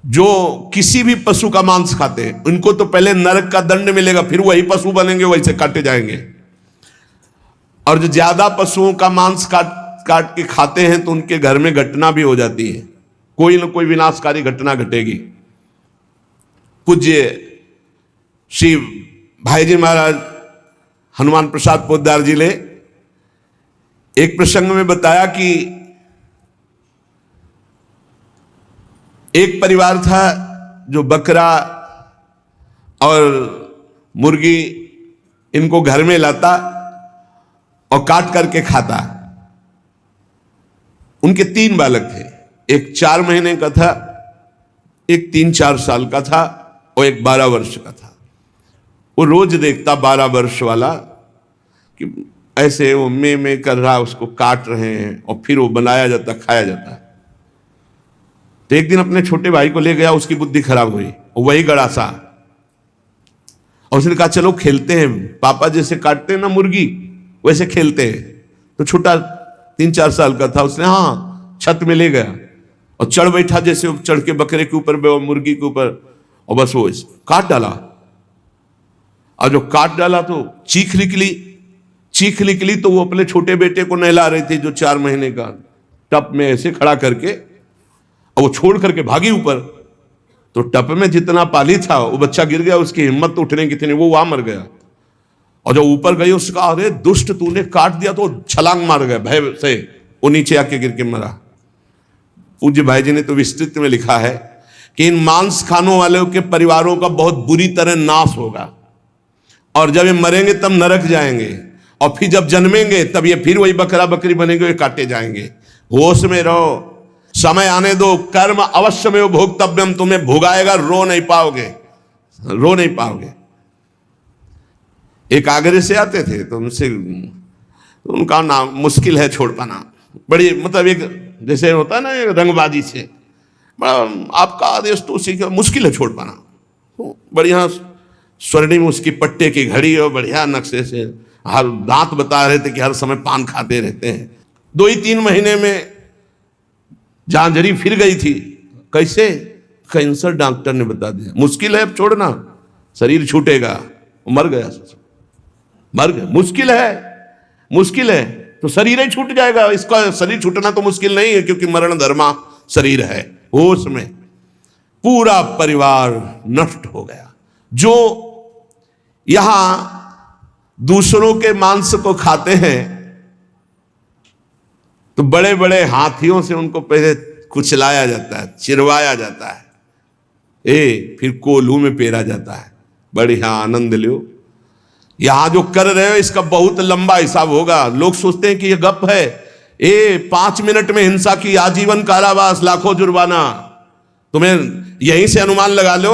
जो किसी भी पशु का मांस खाते हैं उनको तो पहले नरक का दंड मिलेगा, फिर वही पशु बनेंगे, वैसे काटे जाएंगे। और जो ज्यादा पशुओं का मांस काट काट के खाते हैं तो उनके घर में घटना भी हो जाती है, कोई ना कोई विनाशकारी घटना घटेगी। पूज्य श्री भाईजी महाराज हनुमान प्रसाद पोद्दार जी ने एक प्रसंग में बताया कि एक परिवार था जो बकरा और मुर्गी इनको घर में लाता और काट करके खाता। उनके 3 बालक थे, एक 4 महीने का था, एक 3-4 साल का था और एक 12 वर्ष का था। वो रोज देखता 12 वर्ष वाला कि ऐसे वो में कर रहा, उसको काट रहे हैं और फिर वो बनाया जाता, खाया जाता। तो एक दिन अपने छोटे भाई को ले गया, उसकी बुद्धि खराब हुई, वही गड़ासा, और उसने कहा चलो खेलते हैं, पापा जैसे काटते हैं ना मुर्गी वैसे खेलते हैं। तो छोटा 3-4 साल का था, उसने हाँ छत में ले गया और चढ़ बैठा, जैसे वो चढ़ के बकरे के ऊपर मुर्गी के ऊपर, और बस वो काट डाला। और जो काट डाला तो चीख निकली तो वो अपने छोटे बेटे को नहला रही थी जो 4 महीने का, टप में ऐसे खड़ा करके, और वो छोड़ करके भागी ऊपर। तो टप में जितना पानी था वो बच्चा गिर गया, उसकी हिम्मत तो उठने की थी नहीं, वो वहां मर गया। और जब ऊपर गई उसका, अरे दुष्ट तूने काट दिया, तो छलांग मार गया भय से, वो नीचे आके गिर के मरा। पूज्य भाई जी ने तो विस्तृत में लिखा है कि इन मांस खानों वालों के परिवारों का बहुत बुरी तरह नाश होगा, और जब ये मरेंगे तब नरक जाएंगे, और फिर जब जन्मेंगे तब ये फिर वही बकरा बकरी बनेंगे, ये काटे जाएंगे। होश में रहो, समय आने दो, कर्म अवश्य में भोक्तव्यम, तुम्हें भोगाएगा, रो नहीं पाओगे। एक आगरे से आते थे तो उनका नाम मुश्किल है छोड़ पाना, बड़ी मतलब एक जैसे होता है ना रंगबाजी से, बड़ा आपका आदेश तो उसी का मुश्किल है छोड़ पाना। तो बढ़िया स्वर्णिम उसकी पट्टे की घड़ी और बढ़िया नक्शे से, हर दांत बता रहे थे कि हर समय पान खाते रहते हैं। 2 ही 3 महीने में झांझरी फिर गई थी। कैसे? कैंसर डॉक्टर ने बता दिया, मुश्किल है अब छोड़ना, शरीर छूटेगा। मर गया, मुश्किल है तो शरीर ही छूट जाएगा। इसका शरीर छूटना तो मुश्किल नहीं है, क्योंकि मरण धर्मा शरीर है। होश में पूरा परिवार नष्ट हो गया। जो यहां दूसरों के मांस को खाते हैं तो बड़े बड़े हाथियों से उनको पहले कुचलाया जाता है, चिरवाया जाता है, फिर कोल्हू में पेरा जाता है। बढ़िया आनंद लो। यहां जो कर रहे हो इसका बहुत लंबा हिसाब होगा। लोग सोचते हैं कि ये गप है, 5 मिनट में हिंसा की आजीवन कारावास, लाखों जुर्माना, तुम्हें यहीं से अनुमान लगा लो।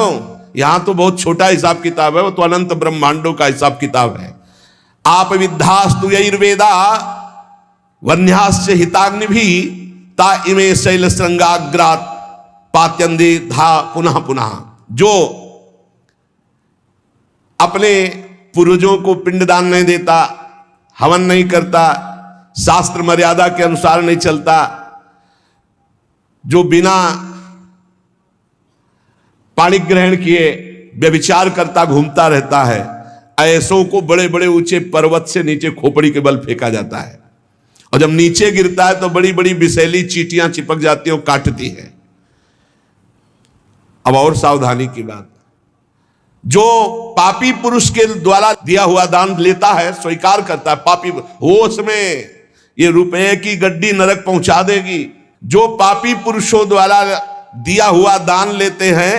यहां तो बहुत छोटा हिसाब किताब है, वो तो अनंत ब्रह्मांडों का हिसाब किताब है। आप विद्धास्तु यैर्वेदा वन्यास्य हिताग्नि भी ता इमे शैल श्रृंगाग्रात पात्यंदे धा पुनः पुनः। जो अपने पूर्वजों को पिंडदान नहीं देता, हवन नहीं करता, शास्त्र मर्यादा के अनुसार नहीं चलता, जो बिना पाणी ग्रहण किए व्यभिचार करता घूमता रहता है, ऐसों को बड़े बड़े ऊंचे पर्वत से नीचे खोपड़ी के बल फेंका जाता है। और जब नीचे गिरता है तो बड़ी बड़ी विषैली चींटियां चिपक जाती हैं और काटती है। अब और सावधानी की बात, जो पापी पुरुष के द्वारा दिया हुआ दान लेता है, स्वीकार करता है, पापी होश में ये रुपए की गड्डी नरक पहुंचा देगी। जो पापी पुरुषों द्वारा दिया हुआ दान लेते हैं,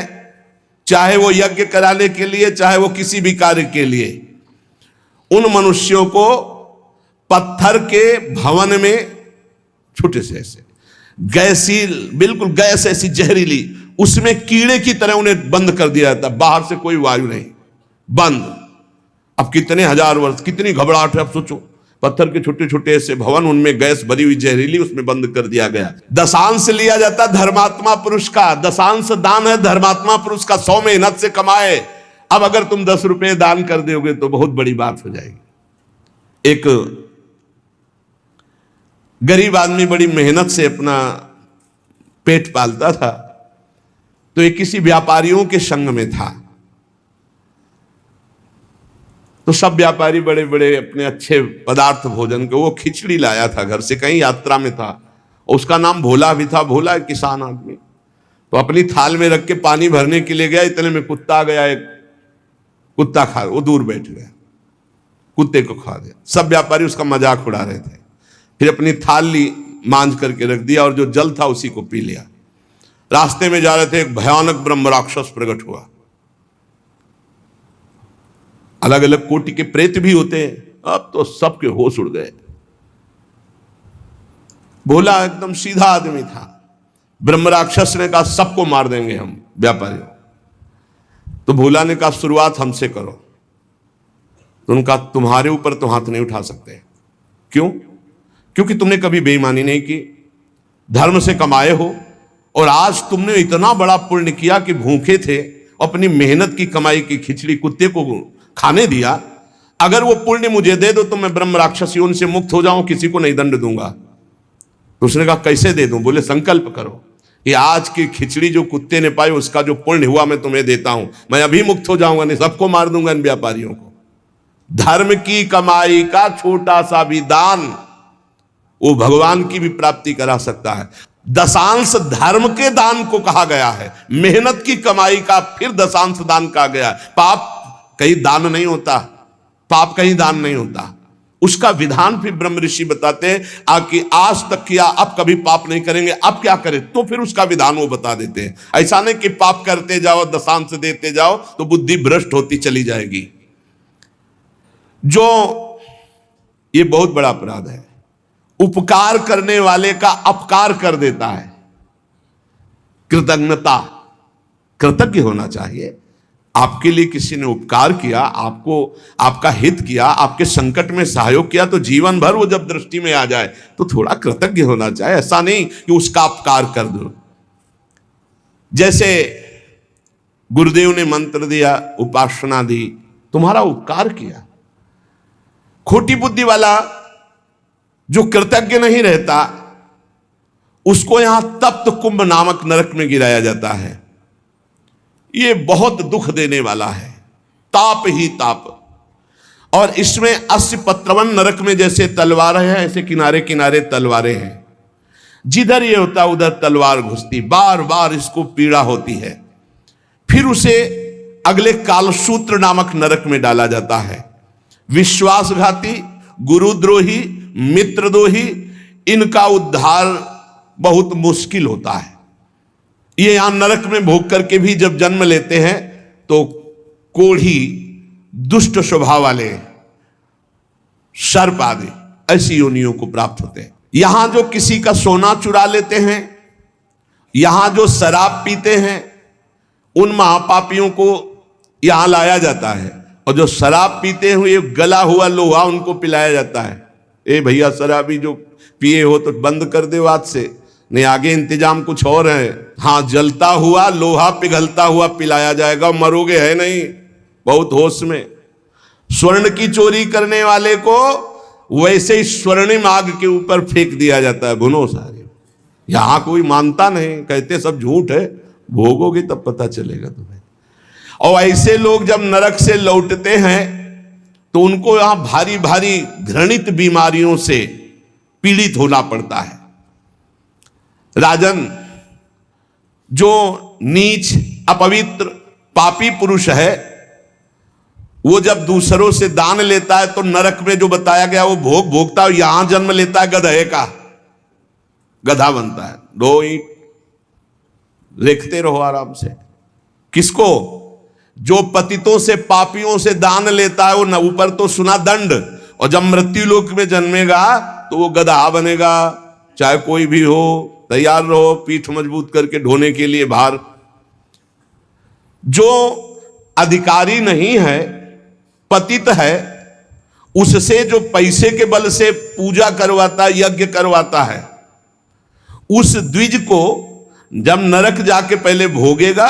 चाहे वो यज्ञ कराने के लिए, चाहे वो किसी भी कार्य के लिए, उन मनुष्यों को पत्थर के भवन में छोटे से ऐसे गैसील, बिल्कुल गैस ऐसी जहरीली, उसमें कीड़े की तरह उन्हें बंद कर दिया जाता, बाहर से कोई वायु नहीं, बंद। अब कितने हजार वर्ष, कितनी घबराहट है। अब सोचो, पत्थर के छोटे छोटे ऐसे भवन, उनमें गैस भरी हुई जहरीली, उसमें बंद कर दिया गया। दशांश लिया जाता धर्मात्मा पुरुष का, दशांश दान है धर्मात्मा पुरुष का, 100 मेहनत से कमाए। अब अगर तुम 10 रुपए दान कर दोगे तो बहुत बड़ी बात हो जाएगी। एक गरीब आदमी बड़ी मेहनत से अपना पेट पालता था, तो ये किसी व्यापारियों के संग में था। तो सब व्यापारी बड़े बड़े अपने अच्छे पदार्थ भोजन के, वो खिचड़ी लाया था घर से, कहीं यात्रा में था। उसका नाम भोला भी था। भोला एक किसान आदमी, तो अपनी थाल में रख के पानी भरने के लिए गया, इतने में कुत्ता आ गया। एक कुत्ता खा, वो दूर बैठ गया, कुत्ते को खा दिया। सब व्यापारी उसका मजाक उड़ा रहे थे। फिर अपनी थाल ली, मांझ करके रख दिया और जो जल था उसी को पी लिया। रास्ते में जा रहे थे, एक भयानक ब्रह्म राक्षस प्रकट हुआ। अलग अलग कोटि के प्रेत भी होते हैं, अब तो सबके होश उड़ गए। भोला एकदम सीधा आदमी था। ब्रह्म राक्षस ने कहा सबको मार देंगे हम व्यापारियों। तो भोला ने कहा शुरुआत हमसे करो। तो उनका तुम्हारे ऊपर तो हाथ नहीं उठा सकते। क्यों? क्योंकि तुमने कभी बेईमानी नहीं की, धर्म से कमाए हो, और आज तुमने इतना बड़ा पुण्य किया कि भूखे थे, अपनी मेहनत की कमाई की खिचड़ी कुत्ते को खाने दिया। अगर वो पुण्य मुझे दे दो तो मैं ब्रह्म राक्षसियों से मुक्त हो जाऊं, किसी को नहीं दंड दूंगा। तो उसने कहा कैसे दे दूं? बोले संकल्प करो कि आज की खिचड़ी जो कुत्ते ने पाई उसका जो पुण्य हुआ मैं तुम्हें देता हूं, मैं अभी मुक्त हो जाऊंगा, नहीं सबको मार दूंगा इन व्यापारियों को। धर्म की कमाई का छोटा सा भी दान वो भगवान की भी प्राप्ति करा सकता है। दशांश धर्म के दान को कहा गया है, मेहनत की कमाई का फिर दशांश दान कहा गया है। पाप कहीं दान नहीं होता, पाप कहीं दान नहीं होता। उसका विधान फिर ब्रह्म ऋषि बताते हैं कि आज तक किया, अब कभी पाप नहीं करेंगे, अब क्या करें, तो फिर उसका विधान वो बता देते हैं। ऐसा नहीं कि पाप करते जाओ, दशांश देते जाओ तो बुद्धि भ्रष्ट होती चली जाएगी। जो ये बहुत बड़ा अपराध है, उपकार करने वाले का अपकार कर देता है। कृतज्ञता, कृतज्ञ होना चाहिए। आपके लिए किसी ने उपकार किया, आपको आपका हित किया, आपके संकट में सहयोग किया, तो जीवन भर वो जब दृष्टि में आ जाए तो थोड़ा कृतज्ञ होना चाहिए। ऐसा नहीं कि उसका अपकार कर दो। जैसे गुरुदेव ने मंत्र दिया, उपासना दी, तुम्हारा उपकार किया। खोटी बुद्धि वाला जो कृतज्ञ नहीं रहता उसको यहां तप्त कुंभ नामक नरक में गिराया जाता है। ये बहुत दुख देने वाला है, ताप ही ताप। और इसमें 80 नरक में जैसे तलवारें हैं, ऐसे किनारे किनारे तलवारें हैं। जिधर ये होता उधर तलवार घुसती, बार बार इसको पीड़ा होती है। फिर उसे अगले कालसूत्र नामक नरक में डाला जाता है। विश्वासघाती, गुरुद्रोही, मित्रद्रोही, इनका उद्धार बहुत मुश्किल होता है। ये यहां नरक में भोग करके भी जब जन्म लेते हैं तो कोढ़ी, दुष्ट स्वभाव वाले, सर्प आदि ऐसी योनियों को प्राप्त होते हैं। यहां जो किसी का सोना चुरा लेते हैं, यहां जो शराब पीते हैं, उन महापापियों को यहां लाया जाता है। और जो शराब पीते हुए गला हुआ लोहा उनको पिलाया जाता है। ए भैया शराबी जो पिए हो तो बंद कर दो आज से, नहीं आगे इंतजाम कुछ और है। हाँ, जलता हुआ लोहा पिघलता हुआ पिलाया जाएगा, मरोगे है नहीं, बहुत होश में। स्वर्ण की चोरी करने वाले को वैसे ही स्वर्णिम आग के ऊपर फेंक दिया जाता है, भुनो सारे। यहां कोई मानता नहीं, कहते सब झूठ है, भोगोगे तब पता चलेगा तुम्हें। और ऐसे लोग जब नरक से लौटते हैं तो उनको यहां भारी भारी घृणित बीमारियों से पीड़ित होना पड़ता है। राजन, जो नीच, अपवित्र, पापी पुरुष है, वो जब दूसरों से दान लेता है तो नरक में जो बताया गया वो भोग भोगता है। यहां जन्म लेता है गधे का, गधा बनता है। 2 ईंट देखते रहो आराम से। किसको? जो पतितों से, पापियों से दान लेता है, वो न ऊपर तो सुना दंड, और जब मृत्यु लोक में जन्मेगा तो वो गधा बनेगा। चाहे कोई भी हो, तैयार रहो पीठ मजबूत करके ढोने के लिए भार। जो अधिकारी नहीं है, पतित है, उससे जो पैसे के बल से पूजा करवाता, यज्ञ करवाता है, उस द्विज को जब नरक जाके पहले भोगेगा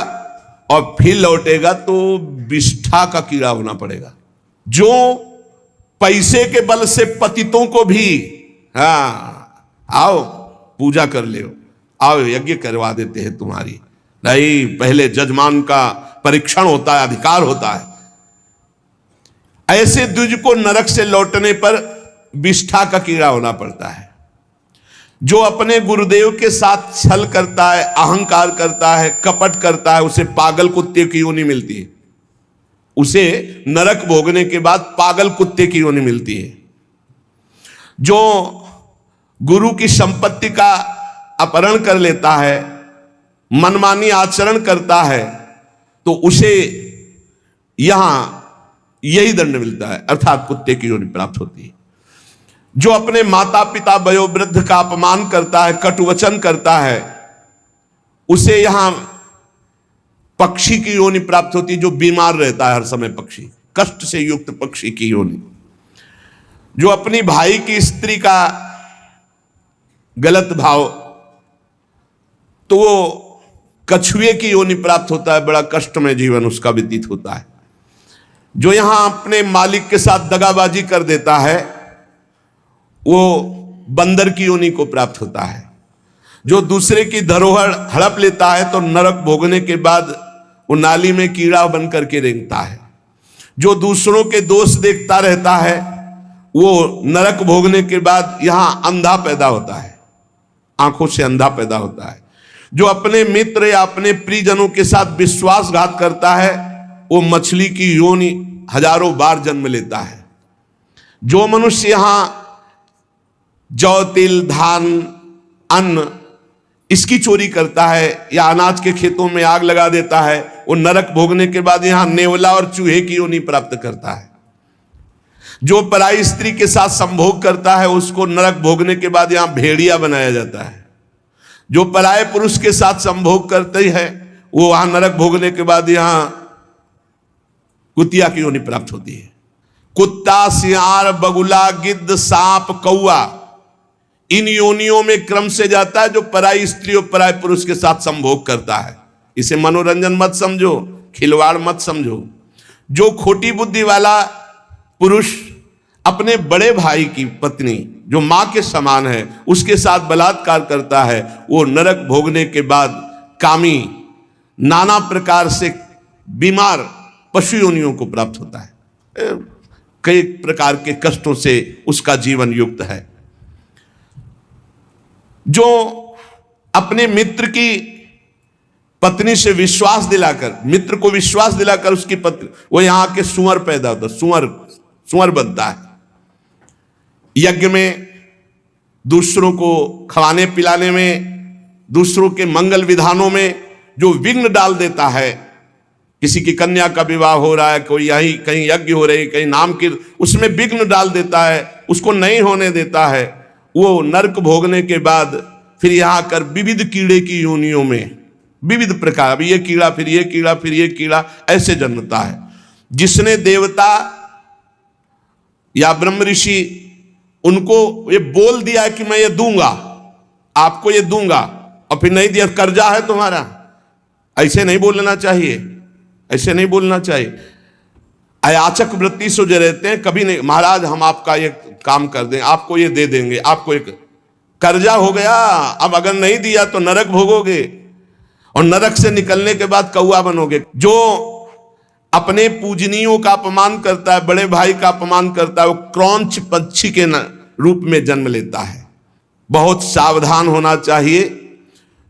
और फिर लौटेगा तो विष्ठा का कीड़ा होना पड़ेगा। जो पैसे के बल से पतितों को भी, हाँ आओ पूजा कर ले, आओ यज्ञ करवा देते हैं तुम्हारी, नहीं, पहले जजमान का परीक्षण होता है, अधिकार होता है। ऐसे द्विज को नरक से लौटने पर विष्ठा का कीड़ा होना पड़ता है। जो अपने गुरुदेव के साथ छल करता है, अहंकार करता है, कपट करता है, उसे पागल कुत्ते की योनि मिलती है। उसे नरक भोगने के बाद पागल कुत्ते की योनि मिलती है। जो गुरु की संपत्ति का अपहरण कर लेता है, मनमानी आचरण करता है, तो उसे यहां यही दंड मिलता है, अर्थात कुत्ते की योनि प्राप्त होती है। जो अपने माता पिता वयोवृद्ध का अपमान करता है, कटुवचन करता है, उसे यहां पक्षी की योनि प्राप्त होती है, जो बीमार रहता है हर समय, पक्षी, कष्ट से युक्त पक्षी की योनि। जो अपनी भाई की स्त्री का गलत भाव, तो वो कछुए की योनि प्राप्त होता है, बड़ा कष्टमय जीवन उसका व्यतीत होता है। जो यहां अपने मालिक के साथ दगाबाजी कर देता है, वो बंदर की योनि को प्राप्त होता है। जो दूसरे की धरोहर हड़प लेता है, तो नरक भोगने के बाद वो नाली में कीड़ा बन करके रेंगता है। जो दूसरों के दोष देखता रहता है, वो नरक भोगने के बाद यहां अंधा पैदा होता है, आंखों से अंधा पैदा होता है। जो अपने मित्र या अपने प्रियजनों के साथ विश्वासघात करता है, वो मछली की योनि हजारों बार जन्म लेता है। जो मनुष्य यहां जौ, तिल, धान, अन्न इसकी चोरी करता है या अनाज के खेतों में आग लगा देता है, वो नरक भोगने के बाद यहां नेवला और चूहे की योनि प्राप्त करता है। जो पराई स्त्री के साथ संभोग करता है, उसको नरक भोगने के बाद यहां भेड़िया बनाया जाता है। जो पराये पुरुष के साथ संभोग करते हैं, वो वहां नरक भोगने के बाद यहां कुतिया की योनि प्राप्त होती है। कुत्ता, सियार, बगुला, गिद्ध, सांप, कौआ, इन योनियों में क्रम से जाता है जो पराई स्त्री और पराये पुरुष के साथ संभोग करता है। इसे मनोरंजन मत समझो, खिलवाड़ मत समझो। जो खोटी बुद्धि वाला पुरुष अपने बड़े भाई की पत्नी, जो मां के समान है, उसके साथ बलात्कार करता है, वो नरक भोगने के बाद कामी, नाना प्रकार से बीमार पशु योनियों को प्राप्त होता है। कई प्रकार के कष्टों से उसका जीवन युक्त है। जो अपने मित्र की पत्नी से विश्वास दिलाकर, मित्र को विश्वास दिलाकर उसकी पत्नी, वो यहां के सुअर पैदा होता है, सुअर बनता है। यज्ञ में, दूसरों को खवाने पिलाने में, दूसरों के मंगल विधानों में जो विघ्न डाल देता है, किसी की कन्या का विवाह हो रहा है, कोई यहीं कहीं यज्ञ हो रही, कहीं नाम की, उसमें विघ्न डाल देता है, उसको नहीं होने देता है, वो नरक भोगने के बाद फिर यहां आकर विविध कीड़े की योनियों में, विविध प्रकार, अभी ये कीड़ा, फिर ये कीड़ा, फिर ये कीड़ा, ऐसे जन्मता है। जिसने देवता या ब्रह्म ऋषि उनको ये बोल दिया है कि मैं ये दूंगा, आपको ये दूंगा, और फिर नहीं दिया, कर्जा है तुम्हारा, ऐसे नहीं बोलना चाहिए, ऐसे नहीं बोलना चाहिए। अयाचक वृत्ति से जो रहते हैं, कभी नहीं, महाराज हम आपका ये काम कर दें, आपको ये दे देंगे, आपको एक कर्जा हो गया, अब अगर नहीं दिया तो नरक भोगोगे, और नरक से निकलने के बाद कौआ बनोगे। जो अपने पूजनीयों का अपमान करता है, बड़े भाई का अपमान करता है, वो क्रौंच पक्षी के रूप में जन्म लेता है। बहुत सावधान होना चाहिए।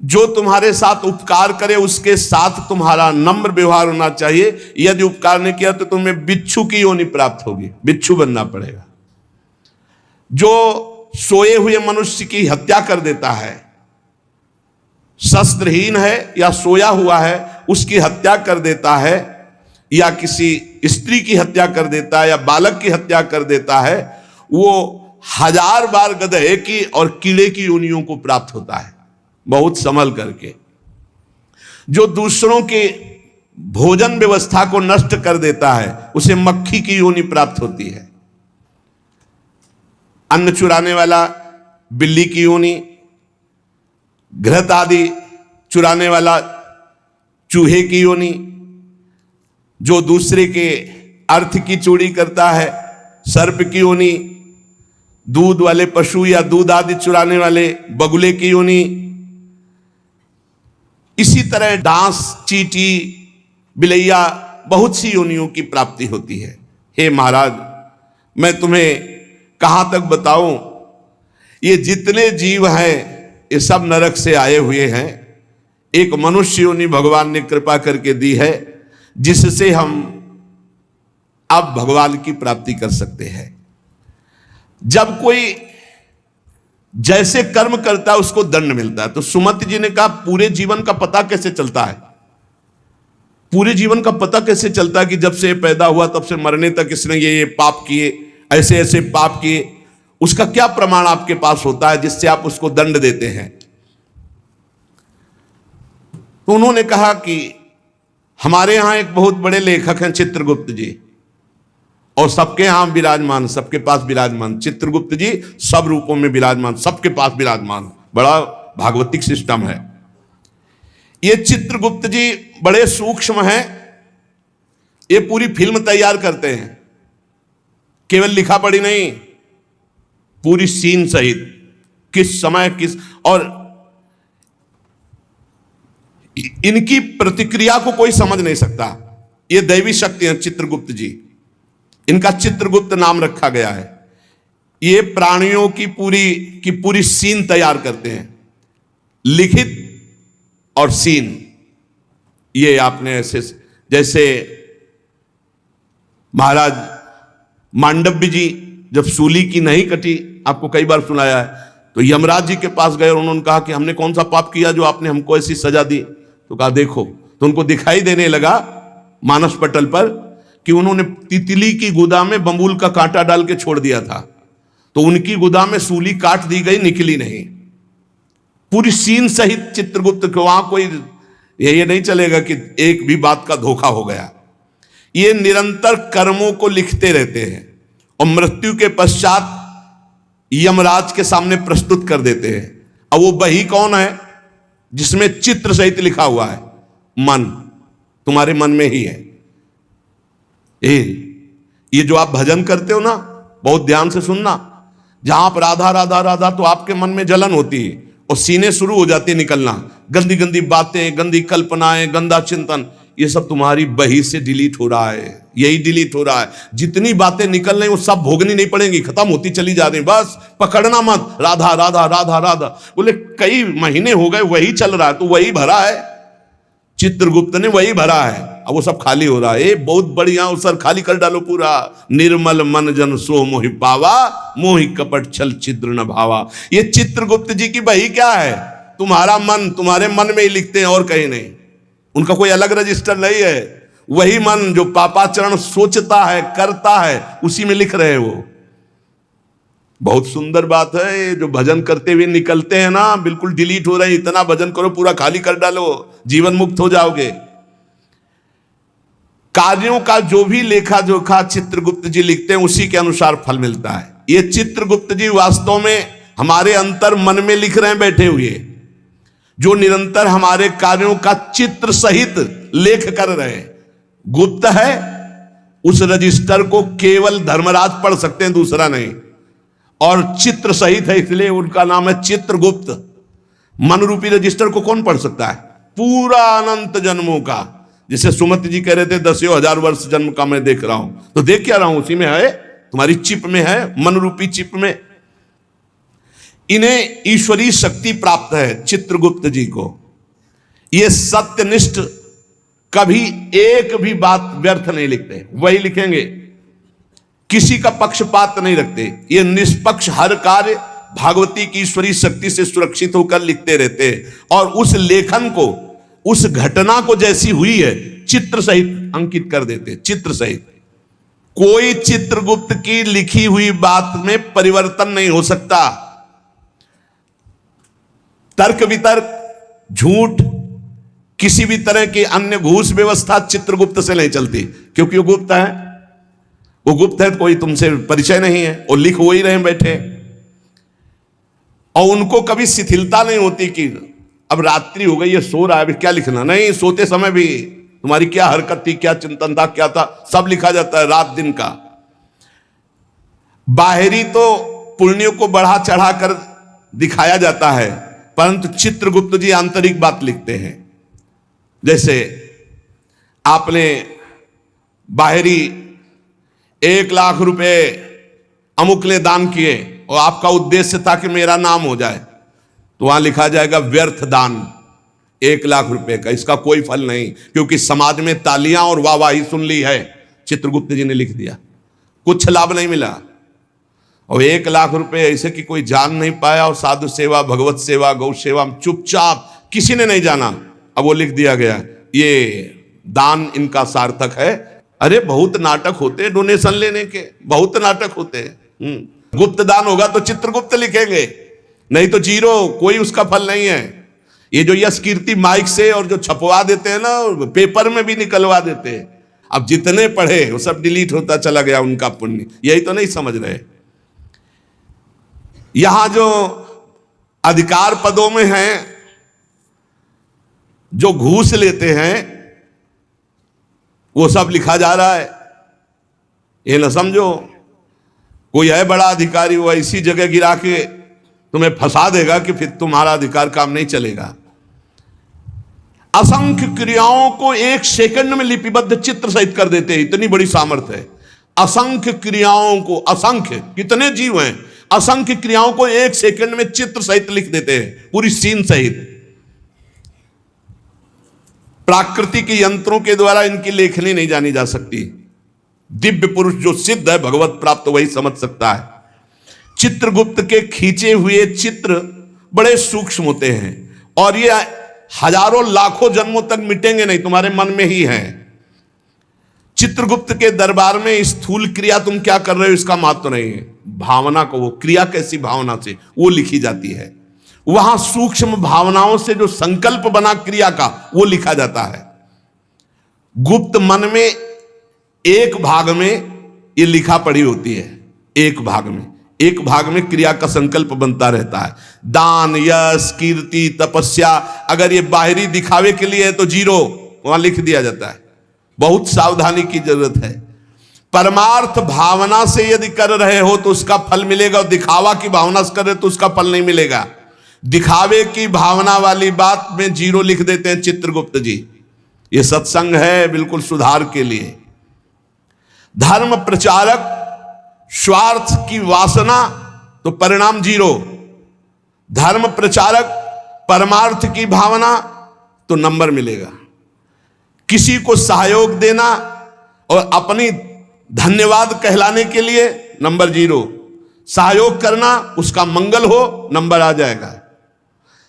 जो तुम्हारे साथ उपकार करे उसके साथ तुम्हारा नम्र व्यवहार होना चाहिए। यदि उपकार नहीं किया तो तुम्हें बिच्छू की योनि प्राप्त होगी, बिच्छू बनना पड़ेगा। जो सोए हुए मनुष्य की हत्या कर देता है, शस्त्रहीन है या सोया हुआ है, उसकी हत्या कर देता है, या किसी स्त्री की हत्या कर देता है, या बालक की हत्या कर देता है, वो 1000 बार गधे की और कीड़े की योनियों को प्राप्त होता है, बहुत संभल करके। जो दूसरों के भोजन व्यवस्था को नष्ट कर देता है, उसे मक्खी की योनि प्राप्त होती है। अन्न चुराने वाला बिल्ली की योनि, घृत आदि चुराने वाला चूहे की योनि, जो दूसरे के अर्थ की चोरी करता है सर्प की योनि, दूध वाले पशु या दूध आदि चुराने वाले बगुले की योनि, इसी तरह डांस, चींटी, बिलैया, बहुत सी योनियों की प्राप्ति होती है। हे महाराज, मैं तुम्हें कहां तक बताऊं, ये जितने जीव हैं ये सब नरक से आए हुए हैं। एक मनुष्य योनि भगवान ने कृपा करके दी है, जिससे हम अब भगवान की प्राप्ति कर सकते हैं। जब कोई जैसे कर्म करता है उसको दंड मिलता है। तो सुमति जी ने कहा, पूरे जीवन का पता कैसे चलता है? पूरे जीवन का पता कैसे चलता है कि जब से पैदा हुआ तब से मरने तक इसने ये पाप किए, ऐसे ऐसे पाप किए? उसका क्या प्रमाण आपके पास होता है जिससे आप उसको दंड देते हैं? तो उन्होंने कहा कि हमारे यहां एक बहुत बड़े लेखक हैं चित्रगुप्त जी, और सबके यहां विराजमान, सबके पास विराजमान। चित्रगुप्त जी सब रूपों में विराजमान, सबके पास विराजमान। बड़ा भागवतिक सिस्टम है। ये चित्रगुप्त जी बड़े सूक्ष्म हैं। ये पूरी फिल्म तैयार करते हैं, केवल लिखा पढ़ी नहीं, पूरी सीन सहित, किस समय किस, और इनकी प्रतिक्रिया को कोई समझ नहीं सकता। ये दैवी शक्ति है चित्रगुप्त जी। इनका चित्रगुप्त नाम रखा गया है। ये प्राणियों की पूरी सीन तैयार करते हैं, लिखित और सीन। ये आपने ऐसे, जैसे महाराज मांडव्य जी जब सूली की नहीं कटी, आपको कई बार सुनाया है, तो यमराज जी के पास गए और उन्होंने कहा कि हमने कौन सा पाप किया जो आपने हमको ऐसी सजा दी? तो कहा देखो, तो उनको दिखाई देने लगा मानस पटल पर कि उन्होंने तितली की गुदा में बंबूल का कांटा डाल के छोड़ दिया था, तो उनकी गुदा में सूली काट दी गई, निकली नहीं। पूरी सीन सहित चित्रगुप्त को, वहां कोई ये नहीं चलेगा कि एक भी बात का धोखा हो गया। ये निरंतर कर्मों को लिखते रहते हैं और मृत्यु के पश्चात यमराज के सामने प्रस्तुत कर देते हैं। अब वो बही कौन है? जिसमें चित्र सहित लिखा हुआ है, मन, तुम्हारे मन में ही है। ये जो आप भजन करते हो ना, बहुत ध्यान से सुनना, जहां आप राधा राधा राधा, तो आपके मन में जलन होती है और सीने शुरू हो जाती है निकलना, गंदी गंदी बातें, गंदी कल्पनाएं, गंदा चिंतन, ये सब तुम्हारी बही से डिलीट हो रहा है। यही डिलीट हो रहा है। जितनी बातें निकल रही वो सब भोगनी नहीं पड़ेंगी, खत्म होती चली जा रही, बस पकड़ना मत, राधा राधा राधा राधा। बोले कई महीने हो गए वही चल रहा है, तो वही भरा है, चित्रगुप्त ने वही भरा है। अब वो सब खाली हो रहा है। बहुत बढ़िया, उस सर खाली कर डालो पूरा। निर्मल मन जन सो मोहि पावा, मोहि कपट छल छिद्र न भावा। ये चित्रगुप्त जी की बही क्या है? तुम्हारा मन, तुम्हारे मन में ही लिखते हैं और कहीं नहीं। उनका कोई अलग रजिस्टर नहीं है। वही मन जो पापाचरण सोचता है, करता है, उसी में लिख रहे हैं वो। बहुत सुंदर बात है। ये जो भजन करते हुए निकलते हैं ना, बिल्कुल डिलीट हो रहे हैं। इतना भजन करो, पूरा खाली कर डालो, जीवन मुक्त हो जाओगे। कार्यों का जो भी लेखा जोखा चित्रगुप्त जी लिखते हैं, उसी के अनुसार फल मिलता है। ये चित्रगुप्त जी वास्तव में हमारे अंतर मन में लिख रहे हैं बैठे हुए, जो निरंतर हमारे कार्यों का चित्र सहित लेख कर रहे हैं। गुप्त है, उस रजिस्टर को केवल धर्मराज पढ़ सकते हैं, दूसरा नहीं। और चित्र सहित है, इसलिए उनका नाम है चित्रगुप्त। मन रूपी रजिस्टर को कौन पढ़ सकता है? पूरा अनंत जन्मों का। जिसे सुमति जी कह रहे थे 10,000 वर्ष जन्म का मैं देख रहा हूं, तो देख क्या रहा हूं? उसी में है, तुम्हारी चिप में है, मन रूपी चिप में। इन्हें ईश्वरीय शक्ति प्राप्त है चित्रगुप्त जी को। ये सत्यनिष्ठ, कभी एक भी बात व्यर्थ नहीं लिखते, वही लिखेंगे। किसी का पक्षपात नहीं रखते। ये निष्पक्ष हर कार्य भागवती की ईश्वरीय शक्ति से सुरक्षित होकर लिखते रहते हैं। और उस लेखन को, उस घटना को जैसी हुई है, चित्र सहित अंकित कर देते, चित्र सहित। कोई चित्रगुप्त की लिखी हुई बात में परिवर्तन नहीं हो सकता। तर्क वितर्क, झूठ, किसी भी तरह की अन्य घूस व्यवस्था चित्रगुप्त से नहीं चलती, क्योंकि वो गुप्त है। वो गुप्त है, कोई तुमसे परिचय नहीं है, और लिख वो ही रहे बैठे। और उनको कभी शिथिलता नहीं होती कि अब रात्रि हो गई, ये सो रहा है, अभी क्या लिखना? नहीं, सोते समय भी तुम्हारी क्या हरकत थी, क्या चिंतन था, क्या था, सब लिखा जाता है, रात दिन का। बाहरी तो पुण्यों को बढ़ा चढ़ा कर दिखाया जाता है, परंतु चित्रगुप्त जी आंतरिक बात लिखते हैं। जैसे आपने बाहरी 1,00,000 रुपए अमुक ने दान किए और आपका उद्देश्य था कि मेरा नाम हो जाए, तो वहां लिखा जाएगा व्यर्थ दान, 1,00,000 रुपए का, इसका कोई फल नहीं, क्योंकि समाज में तालियां और वाहवाही सुन ली है। चित्रगुप्त जी ने लिख दिया, कुछ लाभ नहीं मिला। और 1,00,000 रुपए ऐसे कि कोई जान नहीं पाया, और साधु सेवा, भगवत सेवा, गौ सेवा चुपचाप किसी ने नहीं जाना। अब वो लिख दिया गया ये दान इनका सार्थक है। अरे बहुत नाटक होते हैं डोनेशन लेने के, बहुत नाटक होते हैं। गुप्त दान होगा तो चित्रगुप्त लिखेंगे, नहीं तो जीरो, कोई उसका फल नहीं है। ये जो यश कीर्ति माइक से और जो छपवा देते हैं ना, पेपर में भी निकलवा देते हैं, अब जितने पढ़े वो सब डिलीट होता चला गया उनका पुण्य। यही तो नहीं समझ रहे। यहां जो अधिकार पदों में हैं, जो घूस लेते हैं, वो सब लिखा जा रहा है। ये ना समझो कोई है बड़ा अधिकारी, वो ऐसी जगह गिरा के तुम्हें फंसा देगा कि फिर तुम्हारा अधिकार काम नहीं चलेगा। असंख्य क्रियाओं को 1 सेकंड में लिपिबद्ध चित्र सहित कर देते हैं, इतनी बड़ी सामर्थ्य है। असंख्य क्रियाओं को, असंख्य कितने जीव हैं, असंख्य क्रियाओं को 1 सेकंड में चित्र सहित लिख देते हैं, पूरी सीन सहित। प्राकृतिक यंत्रों के द्वारा इनकी लेखनी नहीं जानी जा सकती। दिव्य पुरुष जो सिद्ध है, भगवत प्राप्त, वही समझ सकता है। चित्रगुप्त के खींचे हुए चित्र बड़े सूक्ष्म होते हैं, और ये हजारों लाखों जन्मों तक मिटेंगे नहीं, तुम्हारे मन में ही है। चित्रगुप्त के दरबार में स्थूल क्रिया तुम क्या कर रहे हो इसका महत्व नहीं है, भावना को, वो क्रिया कैसी भावना से वो लिखी जाती है। वहां सूक्ष्म भावनाओं से जो संकल्प बना क्रिया का, वो लिखा जाता है। गुप्त मन में एक भाग में ये लिखा पड़ी होती है, एक भाग में क्रिया का संकल्प बनता रहता है। दान, यश, कीर्ति, तपस्या, अगर ये बाहरी दिखावे के लिए है तो जीरो, वहां लिख दिया जाता है। बहुत सावधानी की जरूरत है। परमार्थ भावना से यदि कर रहे हो तो उसका फल मिलेगा, और दिखावा की भावना से कर रहे हो तो उसका फल नहीं मिलेगा। दिखावे की भावना वाली बात में जीरो लिख देते हैं चित्रगुप्त जी। ये सत्संग है बिल्कुल सुधार के लिए। धर्म प्रचारक स्वार्थ की वासना तो परिणाम जीरो, धर्म प्रचारक परमार्थ की भावना तो नंबर मिलेगा। किसी को सहयोग देना और अपनी धन्यवाद कहलाने के लिए नंबर जीरो, सहयोग करना उसका मंगल हो, नंबर आ जाएगा।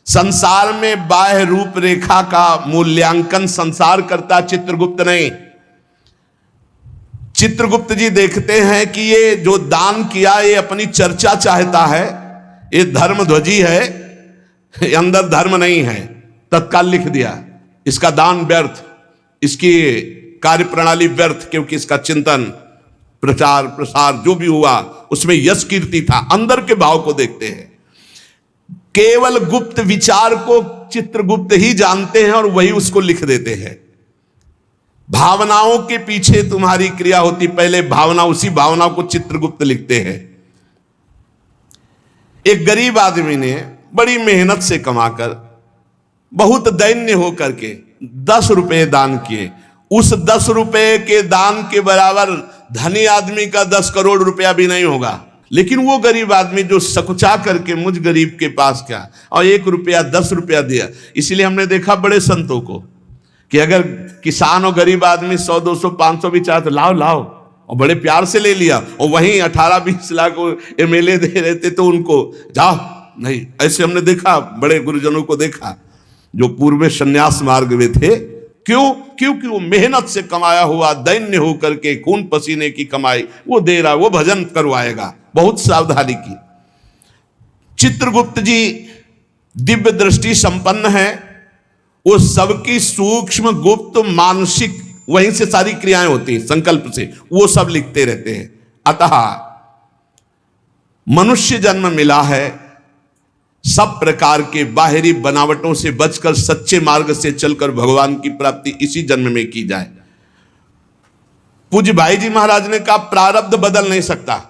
संसार में बाह्य रूपरेखा का मूल्यांकन संसार करता, चित्रगुप्त नहीं। चित्रगुप्त जी देखते हैं कि ये जो दान किया ये अपनी चर्चा चाहता है, ये धर्मध्वजी है, ये अंदर धर्म नहीं है, तत्काल लिख दिया इसका दान व्यर्थ, इसकी कार्यप्रणाली व्यर्थ, क्योंकि इसका चिंतन, प्रचार प्रसार जो भी हुआ उसमें यश कीर्ति था। अंदर के भाव को देखते हैं। केवल गुप्त विचार को चित्रगुप्त ही जानते हैं और वही उसको लिख देते हैं। भावनाओं के पीछे तुम्हारी क्रिया होती, पहले भावना, उसी भावना को चित्रगुप्त लिखते हैं। एक गरीब आदमी ने बड़ी मेहनत से कमाकर, बहुत दैन्य होकर के 10 रुपए दान किए। उस 10 रुपए के दान के बराबर धनी आदमी का 10 करोड़ रुपया भी नहीं होगा। लेकिन वो गरीब आदमी जो सकुचा करके मुझ गरीब के पास क्या, और 1 रुपया 10 रुपया दिया। इसलिए हमने देखा बड़े संतों को कि अगर किसान और गरीब आदमी 100, 200, 500 भी चाहे तो लाओ लाओ, और बड़े प्यार से ले लिया। और वहीं 18-20 लाख MLA दे रहे थे तो उनको जाओ नहीं। ऐसे हमने देखा, बड़े गुरुजनों को देखा जो पूर्व संन्यास मार्ग में थे। क्यों? क्योंकि वो मेहनत से कमाया हुआ, दैन्य होकर के खून पसीने की कमाई वो दे रहा, वो भजन करवाएगा। बहुत सावधानी की। चित्रगुप्त जी दिव्य दृष्टि संपन्न है, वो सबकी सूक्ष्म गुप्त मानसिक, वहीं से सारी क्रियाएं होती हैं, संकल्प से वो सब लिखते रहते हैं। अतः मनुष्य जन्म मिला है, सब प्रकार के बाहरी बनावटों से बचकर सच्चे मार्ग से चलकर भगवान की प्राप्ति इसी जन्म में की जाए। पूज्य भाई जी महाराज ने कहा प्रारब्ध बदल नहीं सकता।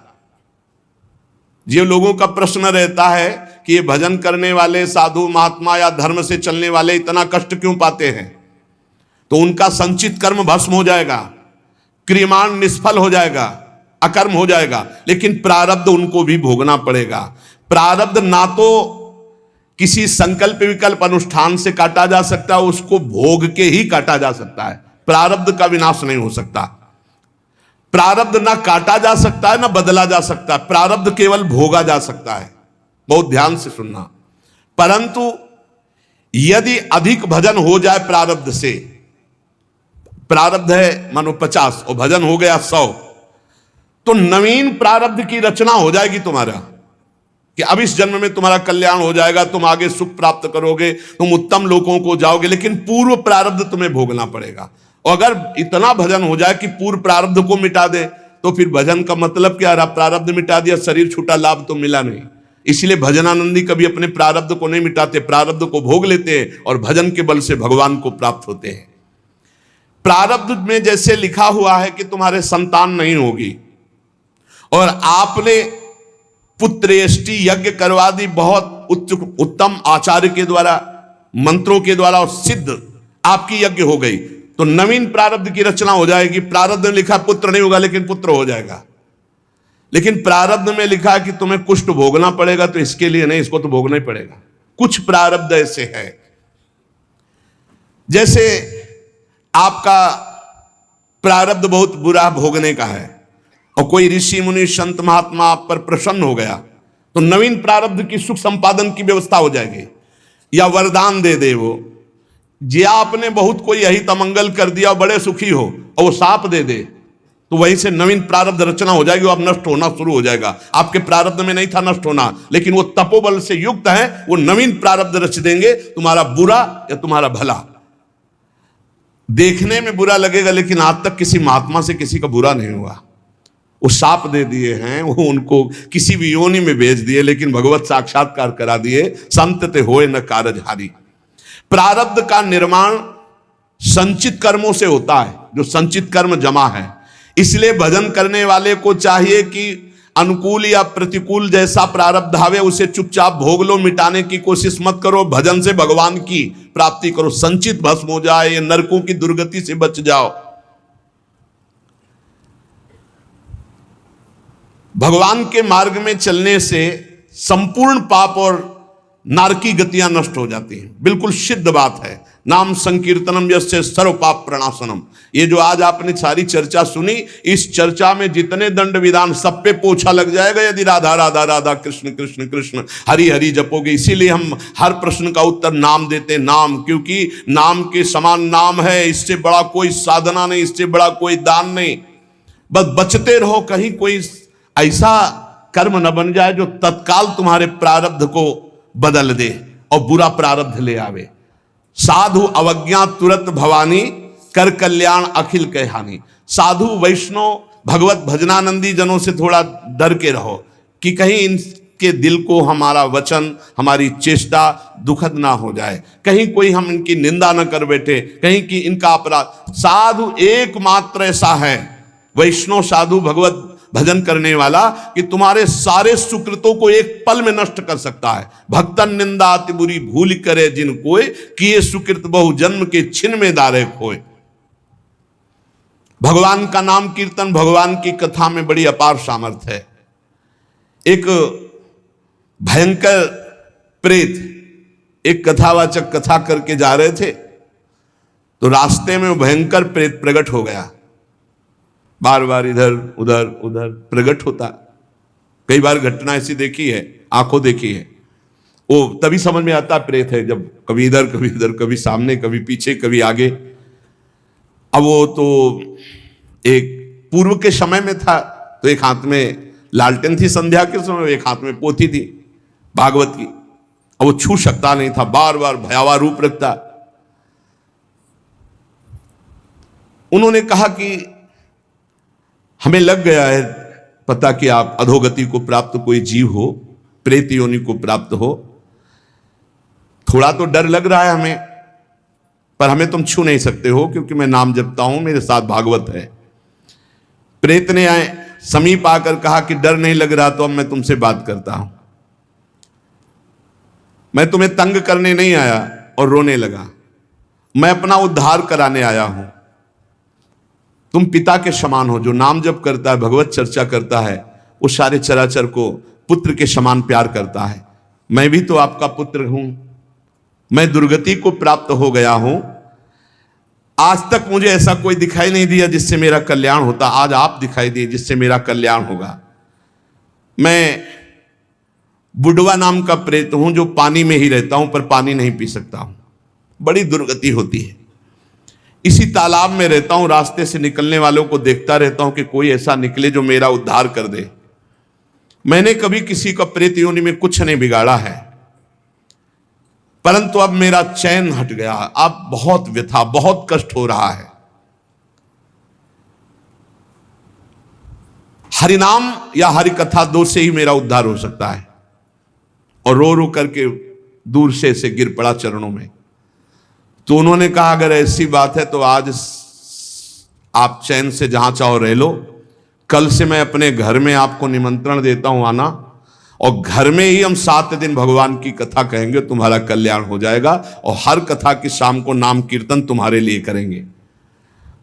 ये लोगों का प्रश्न रहता है कि ये भजन करने वाले साधु महात्मा या धर्म से चलने वाले इतना कष्ट क्यों पाते हैं। तो उनका संचित कर्म भस्म हो जाएगा, क्रियमाण निष्फल हो जाएगा, अकर्म हो जाएगा। लेकिन प्रारब्ध उनको भी भोगना पड़ेगा। प्रारब्ध ना तो किसी संकल्प विकल्प अनुष्ठान से काटा जा सकता है, उसको भोग के ही काटा जा सकता है। प्रारब्ध का विनाश नहीं हो सकता। प्रारब्ध ना काटा जा सकता है ना बदला जा सकता है, प्रारब्ध केवल भोगा जा सकता है। बहुत ध्यान से सुनना। परंतु यदि अधिक भजन हो जाए प्रारब्ध से, प्रारब्ध है मानो 50 और भजन हो गया 100, तो नवीन प्रारब्ध की रचना हो जाएगी तुम्हारा कि अब इस जन्म में तुम्हारा कल्याण हो जाएगा, तुम आगे सुख प्राप्त करोगे, तुम उत्तम लोकों को जाओगे। लेकिन पूर्व प्रारब्ध तुम्हें भोगना पड़ेगा। और अगर इतना भजन हो जाए कि पूर्व प्रारब्ध को मिटा दे, तो फिर भजन का मतलब क्या रहा? प्रारब्ध मिटा दिया, शरीर छूटा, लाभ तो मिला नहीं। इसलिए भजनानंदी कभी अपने प्रारब्ध को नहीं मिटाते, प्रारब्ध को भोग लेते हैं और भजन के बल से भगवान को प्राप्त होते हैं। प्रारब्ध में जैसे लिखा हुआ है कि तुम्हारे संतान नहीं होगी, और आपने पुत्रेष्टि यज्ञ करवा दी, बहुत उत्तम आचार्य के द्वारा, मंत्रों के द्वारा, और सिद्ध आपकी यज्ञ हो गई, तो नवीन प्रारब्ध की रचना हो जाएगी। प्रारब्ध में लिखा पुत्र नहीं होगा, लेकिन पुत्र हो जाएगा। लेकिन प्रारब्ध में लिखा है कि तुम्हें कुष्ठ भोगना पड़ेगा, तो इसके लिए नहीं, इसको तो भोगना ही पड़ेगा। कुछ प्रारब्ध ऐसे है, जैसे आपका प्रारब्ध बहुत बुरा भोगने का है और कोई ऋषि मुनि संत महात्मा आप पर प्रसन्न हो गया, तो नवीन प्रारब्ध की सुख संपादन की व्यवस्था हो जाएगी। या वरदान दे दे वो, जे आपने बहुत कोई यही तमंगल कर दिया, बड़े सुखी हो, और वो साप दे दे, तो वहीं से नवीन प्रारब्ध रचना हो जाएगी, अब नष्ट होना शुरू हो जाएगा। आपके प्रारब्ध में नहीं था नष्ट होना, लेकिन वो तपोबल से युक्त है, वो नवीन प्रारब्ध रच देंगे, तुम्हारा बुरा या तुम्हारा भला। देखने में बुरा लगेगा, लेकिन आज तक किसी महात्मा से किसी का बुरा नहीं हुआ। वो साप दे दिए हैं, वो उनको किसी भी योनि में भेज दिए, लेकिन भगवत साक्षात्कार करा दिए। संत ते होए न कारजहारी। प्रारब्ध का निर्माण संचित कर्मों से होता है, जो संचित कर्म जमा है। इसलिए भजन करने वाले को चाहिए कि अनुकूल या प्रतिकूल जैसा प्रारब्ध आवे, उसे चुपचाप भोग लो, मिटाने की कोशिश मत करो। भजन से भगवान की प्राप्ति करो, संचित भस्म हो जाए, ये नरकों की दुर्गति से बच जाओ। भगवान के मार्ग में चलने से संपूर्ण पाप और नारकी गतियां नष्ट हो जाती हैं। बिल्कुल सिद्ध बात है। नाम संकीर्तनम यस्य सर्व पाप प्रणाशनम। ये जो आज आपने सारी चर्चा सुनी, इस चर्चा में जितने दंड विधान सब पे पोछा लग जाएगा यदि राधा राधा राधा कृष्ण कृष्ण कृष्ण हरि हरि जपोगे। इसीलिए हम हर प्रश्न का उत्तर नाम देते, नाम, क्योंकि नाम के समान नाम है। इससे बड़ा कोई साधना नहीं, इससे बड़ा कोई दान नहीं। बस बचते रहो, कहीं कोई ऐसा कर्म न बन जाए जो तत्काल तुम्हारे प्रारब्ध को बदल दे और बुरा प्रारब्ध ले आवे। साधु अवज्ञा तुरंत भवानी, कर कल्याण अखिल के हानि। साधु वैष्णव भगवत भजनानंदी जनों से थोड़ा डर के रहो कि कहीं इनके दिल को हमारा वचन, हमारी चेष्टा दुखद ना हो जाए, कहीं कोई हम इनकी निंदा न कर बैठे, कहीं कि इनका अपराध। साधु एकमात्र ऐसा है, वैष्णव साधु भगवत भजन करने वाला, कि तुम्हारे सारे सुकृतों को एक पल में नष्ट कर सकता है। भक्तन निंदा अति बुरी भूल करे जिन कोय, किए सुकृत बहु जन्म के छिन में दारे खोए। भगवान का नाम कीर्तन, भगवान की कथा में बड़ी अपार सामर्थ्य है। एक भयंकर प्रेत एक कथावाचक कथा करके जा रहे थे, तो रास्ते में वो भयंकर प्रेत प्रकट हो गया। बार बार इधर उधर उधर प्रकट होता। कई बार घटना ऐसी देखी है, आंखों देखी है। वो तभी समझ में आता प्रेत है जब कभी इधर कभी इधर, कभी सामने कभी पीछे कभी आगे। अब वो तो एक पूर्व के समय में था, तो एक हाथ में लालटेन थी संध्या के समय, एक हाथ में पोथी थी भागवत की। अब वो छू सकता नहीं था, बार बार भयावह रूप रखता। उन्होंने कहा कि हमें लग गया है पता कि आप अधोगति को प्राप्त कोई जीव हो, प्रेत योनि को प्राप्त हो। थोड़ा तो डर लग रहा है हमें, पर हमें तुम छू नहीं सकते हो, क्योंकि मैं नाम जपता हूं, मेरे साथ भागवत है। प्रेत ने आए समीप आकर कहा कि डर नहीं लग रहा तो अब मैं तुमसे बात करता हूं। मैं तुम्हें तंग करने नहीं आया, और रोने लगा। मैं अपना उद्धार कराने आया हूं। तुम पिता के समान हो। जो नाम जप करता है, भगवत चर्चा करता है, वो सारे चराचर को पुत्र के समान प्यार करता है। मैं भी तो आपका पुत्र हूं। मैं दुर्गति को प्राप्त हो गया हूं। आज तक मुझे ऐसा कोई दिखाई नहीं दिया जिससे मेरा कल्याण होता। आज आप दिखाई दिए जिससे मेरा कल्याण होगा। मैं बुढ़वा नाम का प्रेत हूं जो पानी में ही रहता हूं पर पानी नहीं पी सकता हूं। बड़ी दुर्गति होती है। इसी तालाब में रहता हूं, रास्ते से निकलने वालों को देखता रहता हूं कि कोई ऐसा निकले जो मेरा उद्धार कर दे। मैंने कभी किसी का प्रेत योनि में कुछ नहीं बिगाड़ा है, परंतु अब मेरा चैन हट गया। अब बहुत व्यथा, बहुत कष्ट हो रहा है। हरिनाम या हरि कथा दो से ही मेरा उद्धार हो सकता है। और रो रो करके दूर से गिर पड़ा चरणों में। तो उन्होंने कहा अगर ऐसी बात है तो आज आप चैन से जहां चाहो रह लो। कल से मैं अपने घर में आपको निमंत्रण देता हूं आना, और घर में ही हम 7 दिन भगवान की कथा कहेंगे, तुम्हारा कल्याण हो जाएगा। और हर कथा की शाम को नाम कीर्तन तुम्हारे लिए करेंगे।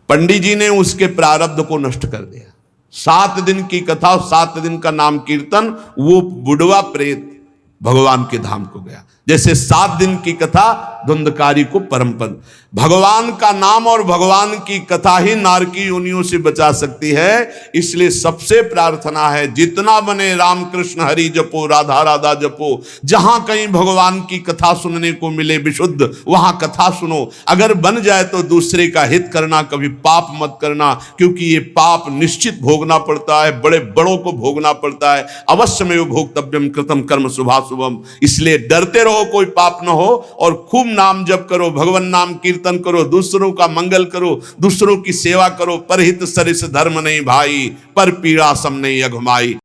पंडित जी ने उसके प्रारब्ध को नष्ट कर दिया। 7 दिन की कथा और 7 दिन का नाम कीर्तन, वो बुढ़वा प्रेत भगवान के धाम को गया। जैसे 7 दिन की कथा धुंधकारी को परम पद। भगवान का नाम और भगवान की कथा ही नारकी योनियों से बचा सकती है। इसलिए सबसे प्रार्थना है, जितना बने राम कृष्ण हरि जपो, राधा राधा जपो। जहां कहीं भगवान की कथा सुनने को मिले विशुद्ध, वहां कथा सुनो। अगर बन जाए तो दूसरे का हित करना, कभी पाप मत करना, क्योंकि ये पाप निश्चित भोगना पड़ता है, बड़े बड़ों को भोगना पड़ता है। अवश्य में भोक्तव्यम कृतम कर्म शुभाशुभम। इसलिए डरते रहो कोई पाप न हो, और खूब नाम जप करो, भगवान नाम कीर्तन करो, दूसरों का मंगल करो, दूसरों की सेवा करो। परहित सरिस धर्म नहीं भाई, पर पीड़ा सम नहीं अघमाई।